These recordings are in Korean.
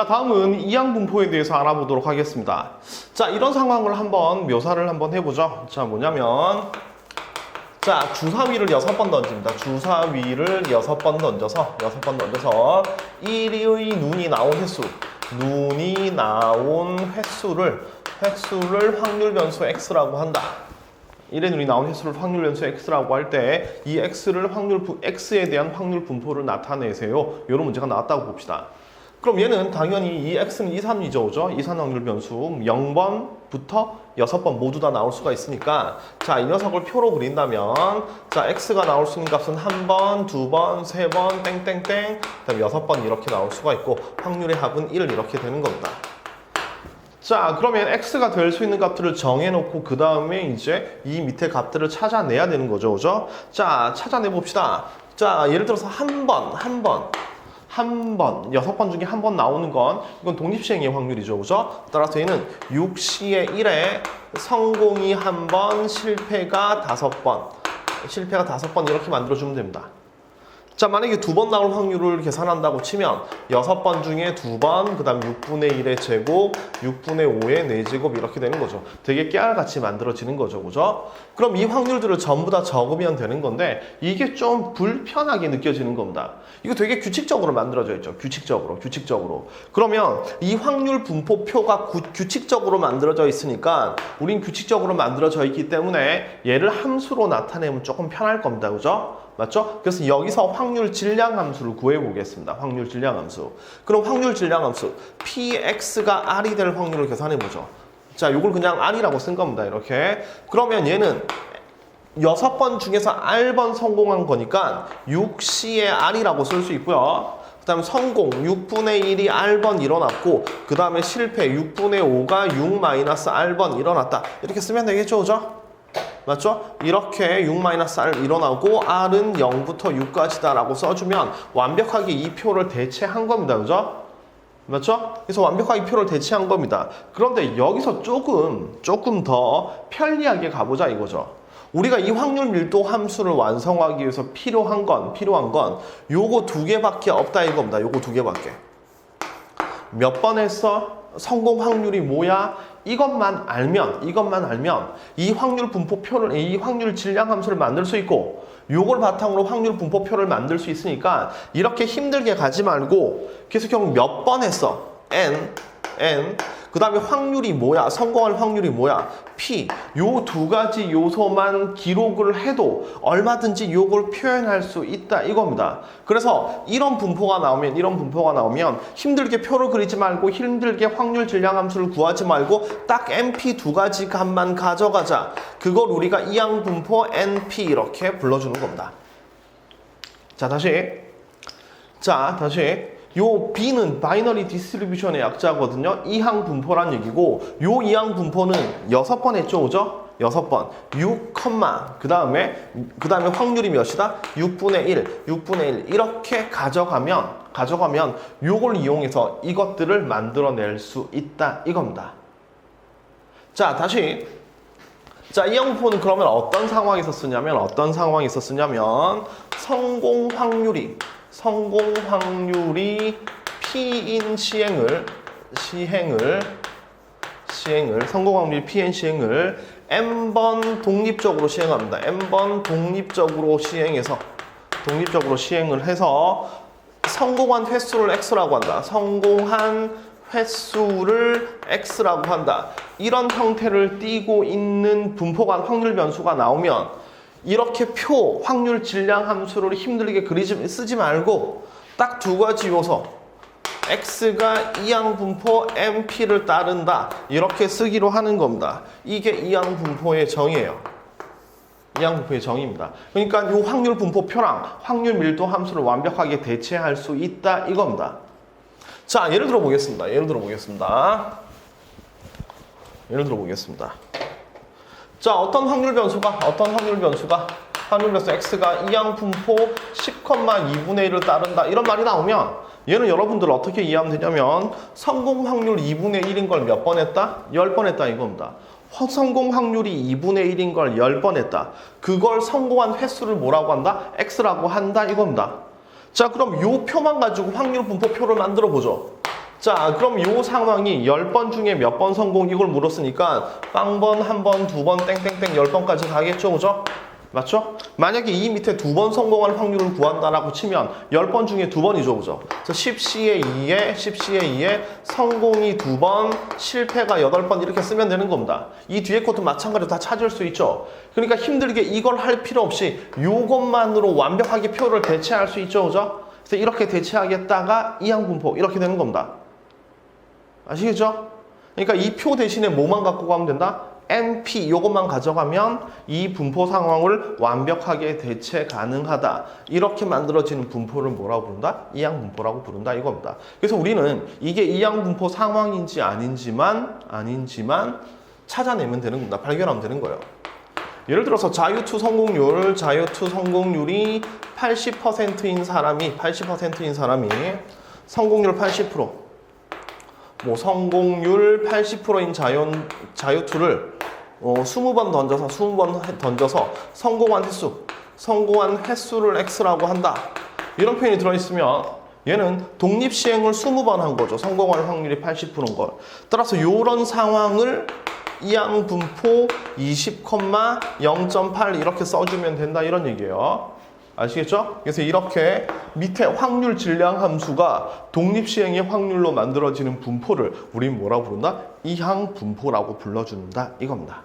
자, 다음은 이항분포에 대해서 알아보도록 하겠습니다. 자, 이런 상황을 한번 묘사를 한번 해보죠. 자, 뭐냐면 자, 주사위를 6번 던집니다. 주사위를 6번 던져서 1의 눈이 나온 횟수를 확률 변수 x라고 한다. 1의 눈이 나온 횟수를 확률 변수 x라고 할 때 이 x를 x에 대한 확률 분포를 나타내세요. 이런 문제가 나왔다고 봅시다. 그럼 얘는 당연히 이 x는 이산위저우죠. 이산 확률 변수 0번부터 6번 모두 다 나올 수가 있으니까 자, 이 녀석을 표로 그린다면 자, x가 나올 수 있는 값은 1번, 2번, 3번, 땡땡땡 그다음에 6번 이렇게 나올 수가 있고 확률의 합은 1 이렇게 되는 겁니다. 자, 그러면 x가 될 수 있는 값들을 정해놓고 그 다음에 이제 이 밑에 값들을 찾아내야 되는 거죠. 그죠? 자, 찾아내봅시다. 자, 예를 들어서 한 번, 6번 중에 한 번 나오는 건 이건 독립시행의 확률이죠. 그죠? 따라서 얘는 6시에 1에 성공이 한 번, 실패가 5번 이렇게 만들어주면 됩니다. 자, 만약에 2번 나올 확률을 계산한다고 치면 6번 중에 2번, 그 다음 6분의 1의 제곱, 6분의 5의 4제곱 이렇게 되는 거죠. 되게 깨알같이 만들어지는 거죠. 그죠? 그럼 이 확률들을 전부 다 적으면 되는 건데 이게 좀 불편하게 느껴지는 겁니다. 이거 되게 규칙적으로 만들어져 있죠. 규칙적으로. 그러면 이 확률 분포표가 규칙적으로 만들어져 있으니까 우린 규칙적으로 만들어져 있기 때문에 얘를 함수로 나타내면 조금 편할 겁니다. 그죠? 맞죠? 그래서 여기서 확률 질량 함수를 구해보겠습니다. 확률 질량 함수. 그럼 확률 질량 함수 px가 r이 될 확률을 계산해보죠. 자, 요걸 그냥 r이라고 쓴 겁니다. 이렇게. 그러면 얘는 6번 중에서 r번 성공한 거니까 6C의 r이라고 쓸 수 있고요. 그 다음에 성공 6분의 1이 r번 일어났고 그 다음에 실패 6분의 5가 6-r번 일어났다. 이렇게 쓰면 되겠죠? 그죠? 맞죠? 이렇게 6-r 일어나고 r은 0부터 6까지다 라고 써주면 완벽하게 이 표를 대체한 겁니다. 그죠? 맞죠? 그래서 완벽하게 표를 대체한 겁니다. 그런데 여기서 조금 더 편리하게 가보자 이거죠. 우리가 이 확률 밀도 함수를 완성하기 위해서 필요한 건 요거 2개밖에 없다 이겁니다. 요거 2개밖에. 몇 번 했어? 성공 확률이 뭐야? 이것만 알면 이 확률 분포표를, 이 확률 질량 함수를 만들 수 있고 요걸 바탕으로 확률 분포표를 만들 수 있으니까 이렇게 힘들게 가지 말고 계속 형 몇 번 했어? n 그 다음에 확률이 뭐야? 성공할 확률이 뭐야? p 요 2가지 요소만 기록을 해도 얼마든지 요걸 표현할 수 있다 이겁니다. 그래서 이런 분포가 나오면 힘들게 표를 그리지 말고 힘들게 확률 질량 함수를 구하지 말고 딱 np 2가지 값만 가져가자. 그걸 우리가 이항분포 np 이렇게 불러주는 겁니다. 자, 다시 요 B는 바이너리 디스트리뷰션의 약자거든요. 이항 분포란 얘기고 요 이항 분포는 6번 했죠. 그죠? 6번 6, 그 다음에 확률이 몇이다? 6분의 1 이렇게 가져가면 요걸 이용해서 이것들을 만들어낼 수 있다 이겁니다. 자, 다시 자, 이항 분포는 그러면 어떤 상황에서 쓰냐면 성공 확률이 P인 시행을 N번 독립적으로 시행합니다. N번 독립적으로 시행을 해서 성공한 횟수를 x라고 한다. 이런 형태를 띠고 있는 분포가 확률 변수가 나오면 이렇게 확률 질량 함수를 힘들게 쓰지 말고 딱 2가지 요소 x가 이항분포 np를 따른다 이렇게 쓰기로 하는 겁니다. 이게 이항분포의 정의예요. 이항분포의 정의입니다. 그러니까 이 확률 분포표랑 확률 밀도 함수를 완벽하게 대체할 수 있다 이겁니다. 자, 예를 들어 보겠습니다. 자, 어떤 확률 변수가 확률 변수 x가 이항분포 10,2분의 1을 따른다 이런 말이 나오면 얘는 여러분들 어떻게 이해하면 되냐면 성공 확률 2분의 1인 걸 몇 번 했다? 10번 했다 이겁니다. 성공 확률이 2분의 1인 걸 10번 했다. 그걸 성공한 횟수를 뭐라고 한다? x라고 한다 이겁니다. 자, 그럼 요 표만 가지고 확률 분포표를 만들어 보죠. 자, 그럼 요 상황이 10번 중에 몇 번 성공 이걸 물었으니까 빵번, 한 번, 두 번, 땡땡땡 10번까지 가겠죠, 그죠? 맞죠? 만약에 이 밑에 2번 성공할 확률을 구한다라고 치면 10번 중에 2번이죠, 그죠? 그래서 10C에 2에 성공이 2번, 실패가 8번 이렇게 쓰면 되는 겁니다. 이 뒤에 것도 마찬가지로 다 찾을 수 있죠. 그러니까 힘들게 이걸 할 필요 없이 요것만으로 완벽하게 표를 대체할 수 있죠, 그죠? 그래서 이렇게 대체하겠다가 이항분포 이렇게 되는 겁니다. 아시겠죠? 그러니까 이 표 대신에 뭐만 갖고 가면 된다? NP 요것만 가져가면 이 분포 상황을 완벽하게 대체 가능하다. 이렇게 만들어지는 분포를 뭐라고 부른다? 이항분포라고 부른다 이겁니다. 그래서 우리는 이게 이항분포 상황인지 아닌지만 찾아내면 되는 겁니다. 발견하면 되는 거예요. 예를 들어서 자유투 성공률이 80%인 사람이 성공률 80%, 뭐 성공률 80%인 자유투를 20번 던져서 성공한 횟수를 X라고 한다. 이런 표현이 들어있으면 얘는 독립시행을 20번 한 거죠. 성공할 확률이 80%인 걸. 따라서 이런 상황을 이항분포 20,0.8 이렇게 써주면 된다 이런 얘기예요. 아시겠죠? 그래서 이렇게 밑에 확률 질량 함수가 독립시행의 확률로 만들어지는 분포를 우린 뭐라고 부른다? 이항분포라고 불러준다 이겁니다.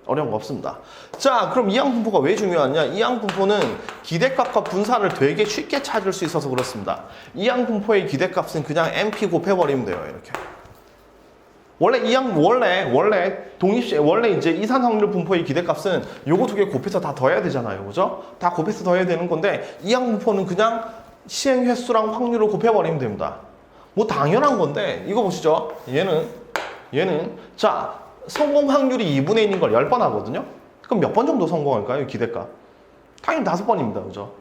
어려운 거 없습니다. 자, 그럼 이항분포가 왜 중요하냐? 이항분포는 기대값과 분산을 되게 쉽게 찾을 수 있어서 그렇습니다. 이항분포의 기대값은 그냥 NP 곱해버리면 돼요. 이렇게. 원래 이제 이산 확률 분포의 기대값은 요거 두 개 곱해서 다 더해야 되잖아요. 그죠? 다 곱해서 더해야 되는 건데 이항분포는 그냥 시행 횟수랑 확률을 곱해버리면 됩니다. 뭐 당연한 건데 이거 보시죠. 얘는 자, 성공 확률이 2분의 1인 걸 10번 하거든요. 그럼 몇 번 정도 성공할까요? 기대값. 당연히 5번입니다. 그죠?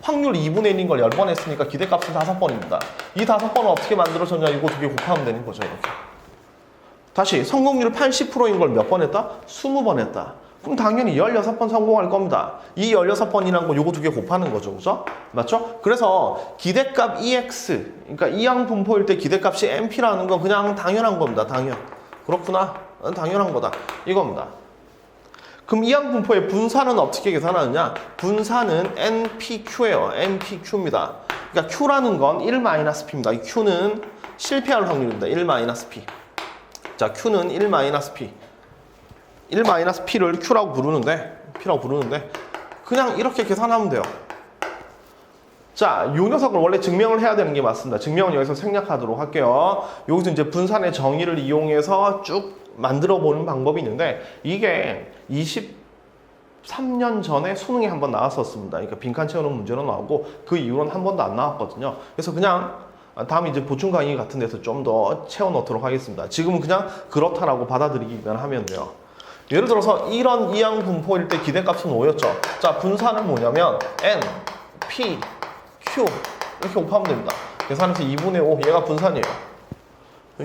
확률 2분의 1인 걸 10번 했으니까 기대값은 5번입니다. 이 5번은 어떻게 만들어졌냐? 이거 두 개 곱하면 되는 거죠. 이렇게. 다시 성공률 80%인 걸 몇 번 했다? 20번 했다. 그럼 당연히 16번 성공할 겁니다. 이 16번이란 거 요거 두 개 곱하는 거죠. 그죠? 맞죠? 그래서 기대값 EX, 그러니까 이항분포일 때 기대값이 NP라는 건 그냥 당연한 겁니다. 그렇구나. 당연한 거다. 이겁니다. 그럼 이항분포의 분산은 어떻게 계산하느냐? 분산은 NPQ예요. NPQ입니다. 그러니까 Q라는 건 1-P입니다. 이 Q는 실패할 확률입니다. 1-P. 자, Q는 1-P. 1-P를 Q라고 부르는데 그냥 이렇게 계산하면 돼요. 자, 요 녀석을 원래 증명을 해야 되는 게 맞습니다. 증명은 여기서 생략하도록 할게요. 여기서 이제 분산의 정의를 이용해서 쭉 만들어 보는 방법이 있는데 이게 23년 전에 수능에 한번 나왔었습니다. 그러니까 빈칸 채우는 문제로 나오고 그 이후로는 한 번도 안 나왔거든요. 그래서 그냥 다음 이제 보충 강의 같은 데서 좀 더 채워 넣도록 하겠습니다. 지금은 그냥 그렇다라고 받아들이기만 하면 돼요. 예를 들어서 이런 이항분포일 때 기대값은 5였죠. 자, 분산은 뭐냐면 N, P, Q 이렇게 곱하면 됩니다. 계산해서 2분의 5 얘가 분산이에요.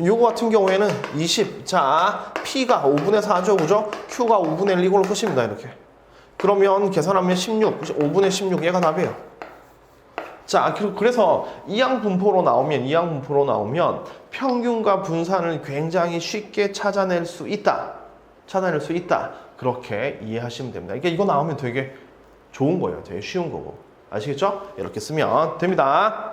요거 같은 경우에는 20. 자, P가 5분의 4죠, 그죠? Q가 5분의 1 이걸로 끝입니다. 이렇게. 그러면 계산하면 16, 5분의 16 얘가 답이에요. 자, 그래서 이항분포로 나오면 평균과 분산을 굉장히 쉽게 찾아낼 수 있다. 그렇게 이해하시면 됩니다. 그러니까 이거 나오면 되게 좋은 거예요. 되게 쉬운 거고. 아시겠죠? 이렇게 쓰면 됩니다.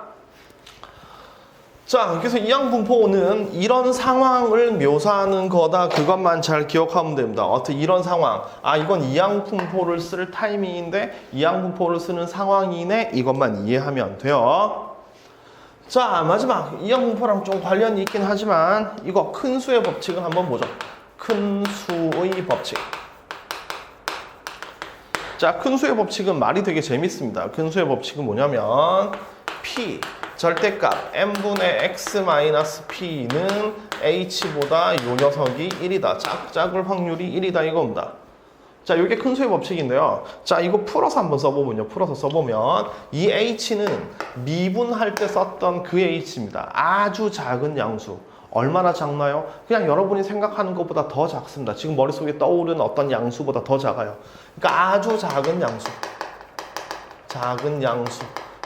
자, 그래서 이항분포는 이런 상황을 묘사하는 거다. 그것만 잘 기억하면 됩니다. 어떻게 이런 상황. 아, 이건 이항분포를 쓸 타이밍인데 이항분포를 쓰는 상황이네. 이것만 이해하면 돼요. 자, 마지막. 이항분포랑 좀 관련이 있긴 하지만 이거 큰 수의 법칙을 한번 보죠. 큰 수의 법칙. 자, 큰 수의 법칙은 말이 되게 재밌습니다. 큰 수의 법칙은 뭐냐면 P 절대값 n분의 x-p는 h보다 요 녀석이 1이다. 작을 확률이 1이다 이겁니다. 자, 이게 큰 수의 법칙인데요. 자, 이거 풀어서 한번 써보면요. 이 h는 미분할 때 썼던 그 h입니다. 아주 작은 양수. 얼마나 작나요? 그냥 여러분이 생각하는 것보다 더 작습니다. 지금 머릿속에 떠오르는 어떤 양수보다 더 작아요. 그러니까 아주 작은 양수.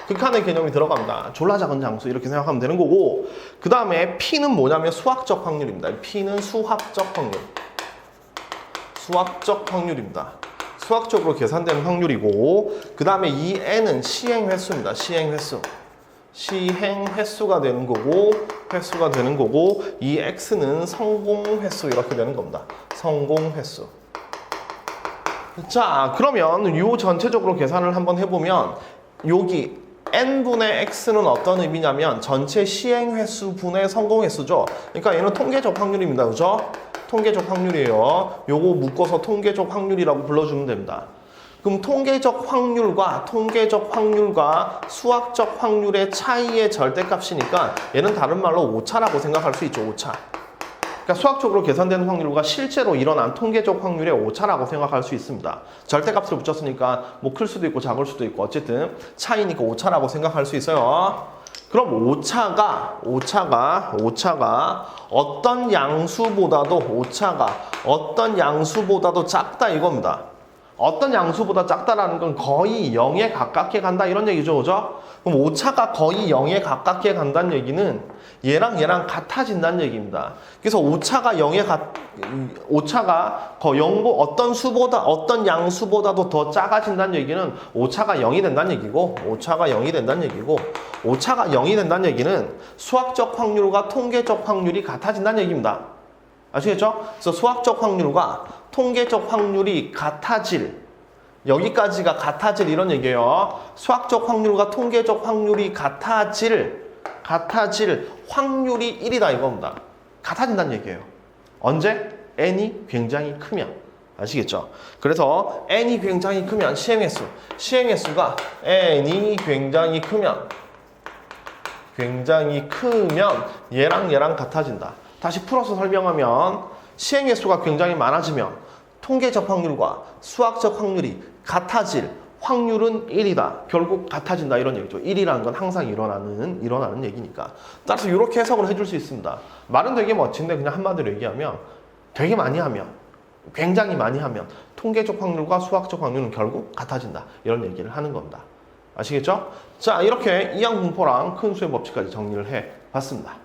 극한의 개념이 들어갑니다. 졸라 작은 장수 이렇게 생각하면 되는 거고, 그 다음에 P는 뭐냐면 수학적 확률입니다. P는 수학적 확률. 수학적 확률입니다. 수학적으로 계산되는 확률이고, 그 다음에 이 N은 시행 횟수입니다. 시행 횟수. 시행 횟수가 되는 거고, 이 X는 성공 횟수 이렇게 되는 겁니다. 성공 횟수. 자, 그러면 요 전체적으로 계산을 한번 해보면 여기 n분의 x는 어떤 의미냐면 전체 시행 횟수 분의 성공 횟수죠. 그러니까 얘는 통계적 확률입니다. 그죠? 통계적 확률이에요. 요거 묶어서 통계적 확률이라고 불러주면 됩니다. 그럼 통계적 확률과 수학적 확률의 차이의 절대값이니까 얘는 다른 말로 오차라고 생각할 수 있죠. 오차. 그러니까 수학적으로 계산되는 확률과 실제로 일어난 통계적 확률의 오차라고 생각할 수 있습니다. 절대값을 붙였으니까 뭐 클 수도 있고 작을 수도 있고 어쨌든 차이니까 오차라고 생각할 수 있어요. 그럼 오차가 어떤 양수보다도 작다 이겁니다. 어떤 양수보다 작다라는 건 거의 0에 가깝게 간다 이런 얘기죠. 그죠? 그럼 오차가 거의 0에 가깝게 간다는 얘기는 얘랑 같아진다는 얘기입니다. 그래서 오차가 어떤 양수보다도 더 작아진다는 얘기는 오차가 0이 된다는 얘기고, 오차가 0이 된다는 얘기는 수학적 확률과 통계적 확률이 같아진다는 얘기입니다. 아시겠죠? 그래서 수학적 확률과 통계적 확률이 같아질, 여기까지가 같아질 이런 얘기예요. 수학적 확률과 통계적 확률이 같아질 확률이 1이다 이겁니다. 같아진다는 얘기예요. 언제? n이 굉장히 크면. 아시겠죠? 그래서 n이 굉장히 크면 시행횟수가 n이 굉장히 크면 얘랑 같아진다. 다시 풀어서 설명하면 시행횟수가 굉장히 많아지면 통계적 확률과 수학적 확률이 같아질 확률은 1이다. 결국 같아진다 이런 얘기죠. 1이라는 건 항상 일어나는 얘기니까. 따라서 이렇게 해석을 해줄 수 있습니다. 말은 되게 멋진데 그냥 한마디로 얘기하면 되게 많이 하면, 굉장히 많이 하면 통계적 확률과 수학적 확률은 결국 같아진다. 이런 얘기를 하는 겁니다. 아시겠죠? 자, 이렇게 이항분포랑 큰 수의 법칙까지 정리를 해봤습니다.